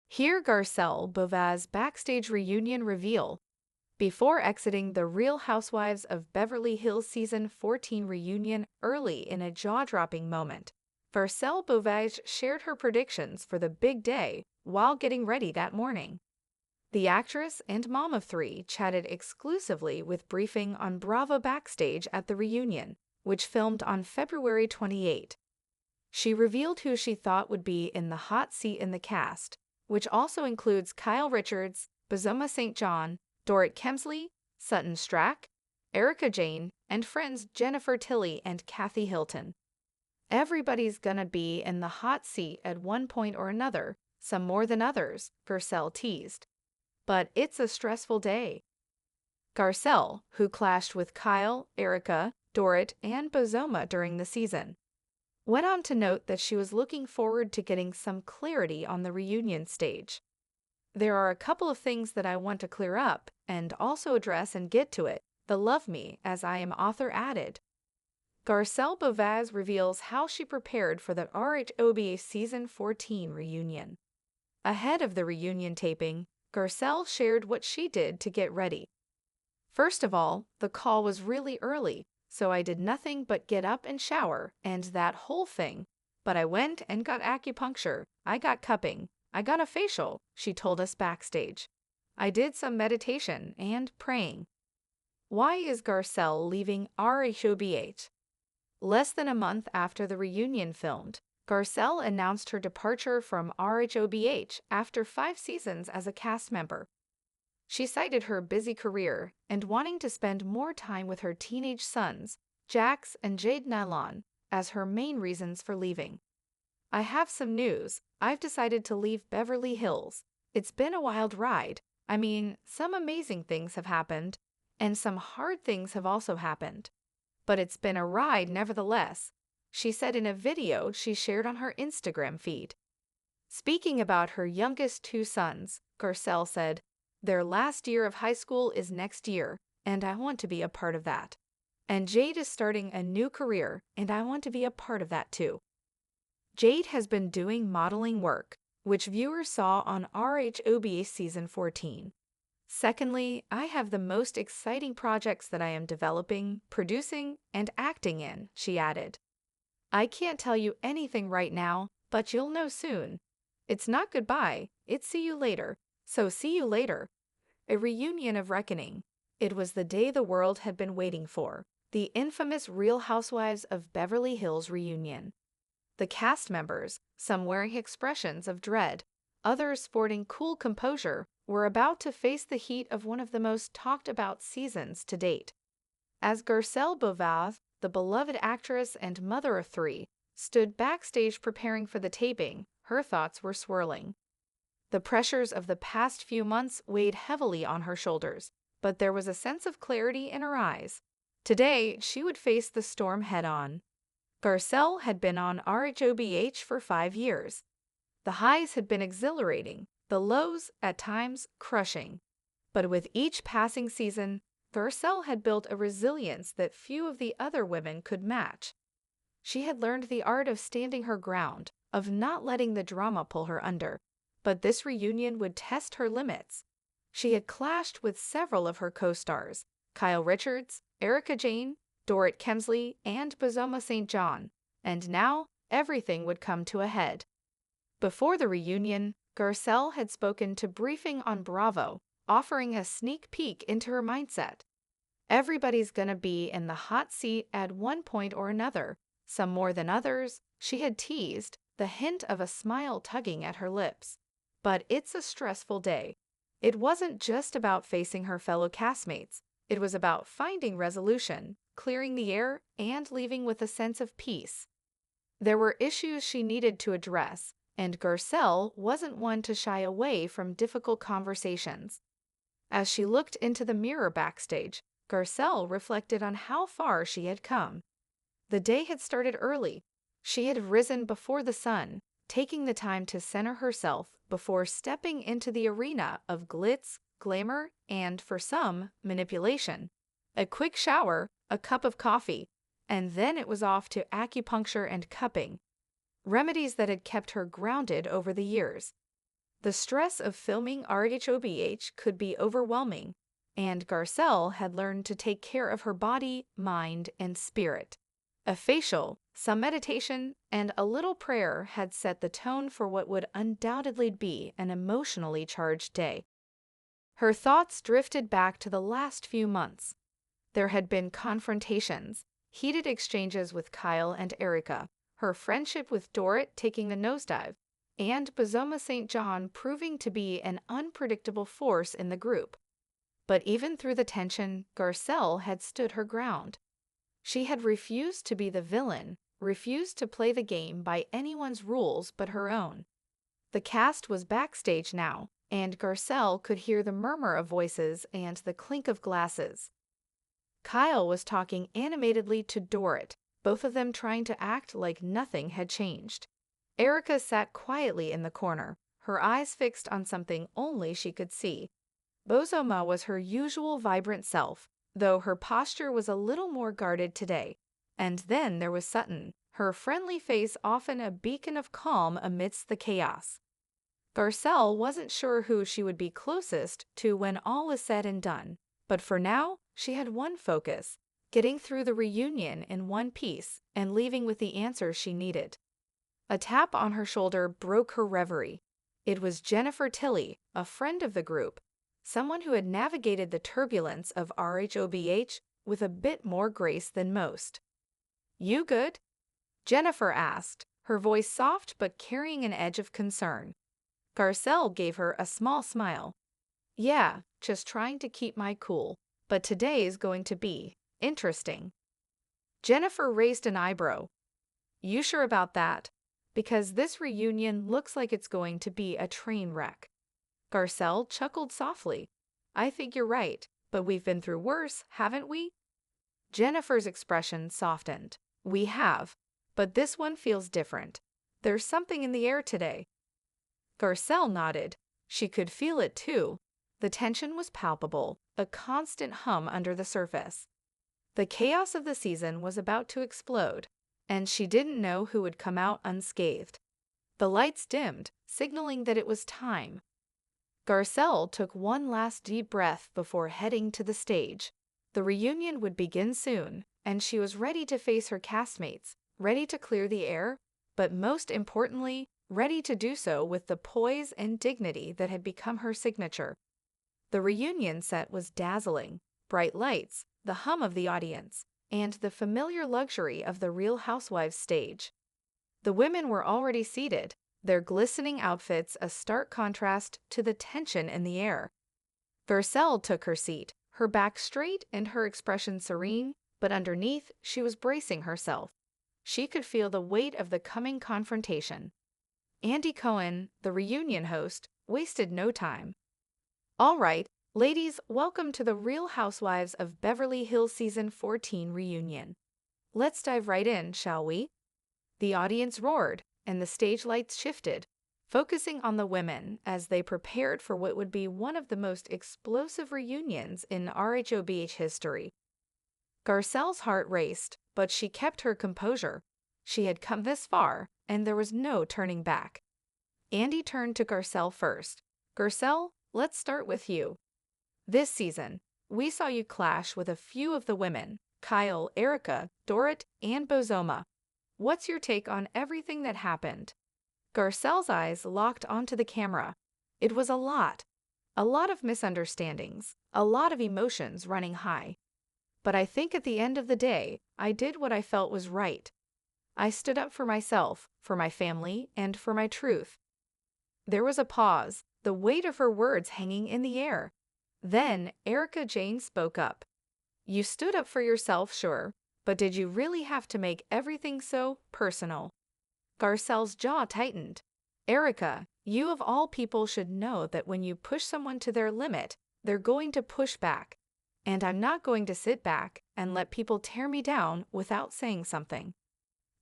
Hear Garcelle Beauvais' Backstage reunion reveal. Before exiting the Real Housewives of Beverly Hills Season 14 reunion early in a jaw-dropping moment, Garcelle Beauvais shared her predictions for the big day while getting ready that morning. The actress and mom of three chatted exclusively with Briefing on Bravo Backstage at the reunion, which filmed on February 28. She revealed who she thought would be in the hot seat in the cast, which also includes Kyle Richards, Bozoma St. John, Dorrit Kemsley, Sutton Strack, Erica Jane, and friends Jennifer Tilly and Kathy Hilton. Everybody's gonna be in the hot seat at one point or another, some more than others, Garcelle teased. But it's a stressful day. Garcelle, who clashed with Kyle, Erica, Dorrit, and Bozoma during the season, went on to note that she was looking forward to getting some clarity on the reunion stage. There are a couple of things that I want to clear up and also address and get to it. The love me as I am author added. Garcelle Beauvais reveals how she prepared for the RHOBH Season 14 reunion. Ahead of the reunion taping, Garcelle shared what she did to get ready. First of all, the call was really early, so I did nothing but get up and shower and that whole thing. But I went and got acupuncture, I got cupping, I got a facial, she told us backstage. I did some meditation and praying. Why is Garcelle leaving RHOBH? Less than a month after the reunion filmed, Garcelle announced her departure from RHOBH after 5 seasons as a cast member. She cited her busy career and wanting to spend more time with her teenage sons, Jax and Jade Nylon, as her main reasons for leaving. I have some news. I've decided to leave Beverly Hills. It's been a wild ride. I mean, some amazing things have happened, and some hard things have also happened. But it's been a ride nevertheless, she said in a video she shared on her Instagram feed. Speaking about her youngest 2 sons, Garcelle said, "Their last year of high school is next year, and I want to be a part of that. And Jade is starting a new career, and I want to be a part of that too." Jade has been doing modeling work, which viewers saw on RHOBH Season 14. Secondly, I have the most exciting projects that I am developing, producing, and acting in, she added. I can't tell you anything right now, but you'll know soon. It's not goodbye, it's see you later. So see you later. A reunion of reckoning. It was the day the world had been waiting for, the infamous Real Housewives of Beverly Hills reunion. The cast members, some wearing expressions of dread, others sporting cool composure, were about to face the heat of one of the most talked about seasons to date. As Garcelle Beauvais, the beloved actress and mother of 3, stood backstage preparing for the taping, her thoughts were swirling. The pressures of the past few months weighed heavily on her shoulders, but there was a sense of clarity in her eyes. Today, she would face the storm head-on. Garcelle had been on RHOBH for 5 years. The highs had been exhilarating, the lows, at times, crushing. But with each passing season, Garcelle had built a resilience that few of the other women could match. She had learned the art of standing her ground, of not letting the drama pull her under. But this reunion would test her limits. She had clashed with several of her co-stars, Kyle Richards, Erica Jane, Dorrit Kemsley, and Bozoma St. John, and now everything would come to a head. Before the reunion, Garcelle had spoken to Briefing on Bravo, offering a sneak peek into her mindset. Everybody's gonna be in the hot seat at one point or another, some more than others, she had teased, the hint of a smile tugging at her lips. But it's a stressful day. It wasn't just about facing her fellow castmates. It was about finding resolution, clearing the air, and leaving with a sense of peace. There were issues she needed to address, and Garcelle wasn't one to shy away from difficult conversations. As she looked into the mirror backstage, Garcelle reflected on how far she had come. The day had started early. She had risen before the sun, taking the time to center herself before stepping into the arena of glitz, glamour, and, for some, manipulation. A quick shower, a cup of coffee, and then it was off to acupuncture and cupping, remedies that had kept her grounded over the years. The stress of filming RHOBH could be overwhelming, and Garcelle had learned to take care of her body, mind, and spirit. A facial, some meditation, and a little prayer had set the tone for what would undoubtedly be an emotionally charged day. Her thoughts drifted back to the last few months. There had been confrontations, heated exchanges with Kyle and Erica, her friendship with Dorrit taking a nosedive, and Bozoma St. John proving to be an unpredictable force in the group. But even through the tension, Garcelle had stood her ground. She had refused to be the villain, refused to play the game by anyone's rules but her own. The cast was backstage now, and Garcelle could hear the murmur of voices and the clink of glasses. Kyle was talking animatedly to Dorrit, both of them trying to act like nothing had changed. Erica sat quietly in the corner, her eyes fixed on something only she could see. Bozoma was her usual vibrant self, though her posture was a little more guarded today. And then there was Sutton, her friendly face often a beacon of calm amidst the chaos. Garcelle wasn't sure who she would be closest to when all was said and done, but for now, she had one focus: getting through the reunion in one piece and leaving with the answers she needed. A tap on her shoulder broke her reverie. It was Jennifer Tilley, a friend of the group, someone who had navigated the turbulence of RHOBH with a bit more grace than most. "You good?" Jennifer asked, her voice soft but carrying an edge of concern. Garcelle gave her a small smile. "Yeah, just trying to keep my cool, but today's going to be interesting." Jennifer raised an eyebrow. "You sure about that? Because this reunion looks like it's going to be a train wreck." Garcelle chuckled softly. "I think you're right, but we've been through worse, haven't we?" Jennifer's expression softened. "We have, but this one feels different. There's something in the air today." Garcelle nodded. She could feel it too. The tension was palpable, a constant hum under the surface. The chaos of the season was about to explode, and she didn't know who would come out unscathed. The lights dimmed, signaling that it was time. Garcelle took one last deep breath before heading to the stage. The reunion would begin soon, and she was ready to face her castmates, ready to clear the air, but most importantly, ready to do so with the poise and dignity that had become her signature. The reunion set was dazzling: bright lights, the hum of the audience, and the familiar luxury of the Real Housewives stage. The women were already seated, their glistening outfits a stark contrast to the tension in the air. Garcelle took her seat, her back straight and her expression serene, but underneath she was bracing herself. She could feel the weight of the coming confrontation. Andy Cohen, the reunion host, wasted no time. "All right, ladies, welcome to the Real Housewives of Beverly Hills Season 14 reunion. Let's dive right in, shall we?" The audience roared, and the stage lights shifted, focusing on the women as they prepared for what would be one of the most explosive reunions in RHOBH history. Garcelle's heart raced, but she kept her composure. She had come this far, and there was no turning back. Andy turned to Garcelle first. "Garcelle, let's start with you. This season, we saw you clash with a few of the women: Kyle, Erica, Dorrit, and Bozoma. What's your take on everything that happened?" Garcelle's eyes locked onto the camera. It was a lot of misunderstandings, a lot of emotions running high. But I think at the end of the day, I did what I felt was right. I stood up for myself, for my family, and for my truth. There was a pause, the weight of her words hanging in the air. Then Erica Jane spoke up. "You stood up for yourself, sure, but did you really have to make everything so personal?" Garcelle's jaw tightened. "Erica, you of all people should know that when you push someone to their limit, they're going to push back. And I'm not going to sit back and let people tear me down without saying something."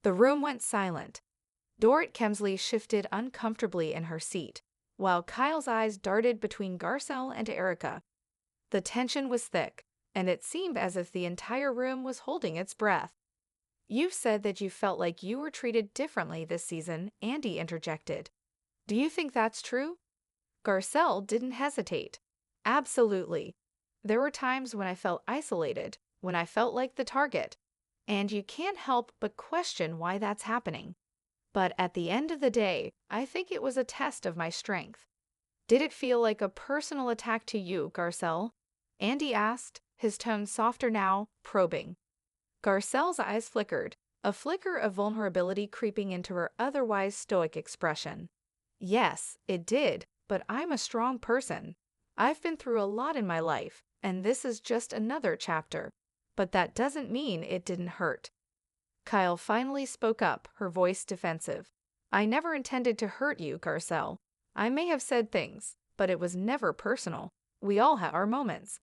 The room went silent. Dorrit Kemsley shifted uncomfortably in her seat, while Kyle's eyes darted between Garcelle and Erica. The tension was thick, and it seemed as if the entire room was holding its breath. "You've said that you felt like you were treated differently this season," Andy interjected. "Do you think that's true?" Garcelle didn't hesitate. Absolutely. There were times when I felt isolated, when I felt like the target, and you can't help but question why that's happening. But at the end of the day, I think it was a test of my strength. Did it feel like a personal attack to you, Garcelle? Andy asked, his tone softer now, probing. Garcelle's eyes flickered, a flicker of vulnerability creeping into her otherwise stoic expression. Yes, it did, but I'm a strong person. I've been through a lot in my life, and this is just another chapter. But that doesn't mean it didn't hurt. Kyle finally spoke up, her voice defensive. I never intended to hurt you, Garcelle. I may have said things, but it was never personal. We all have our moments.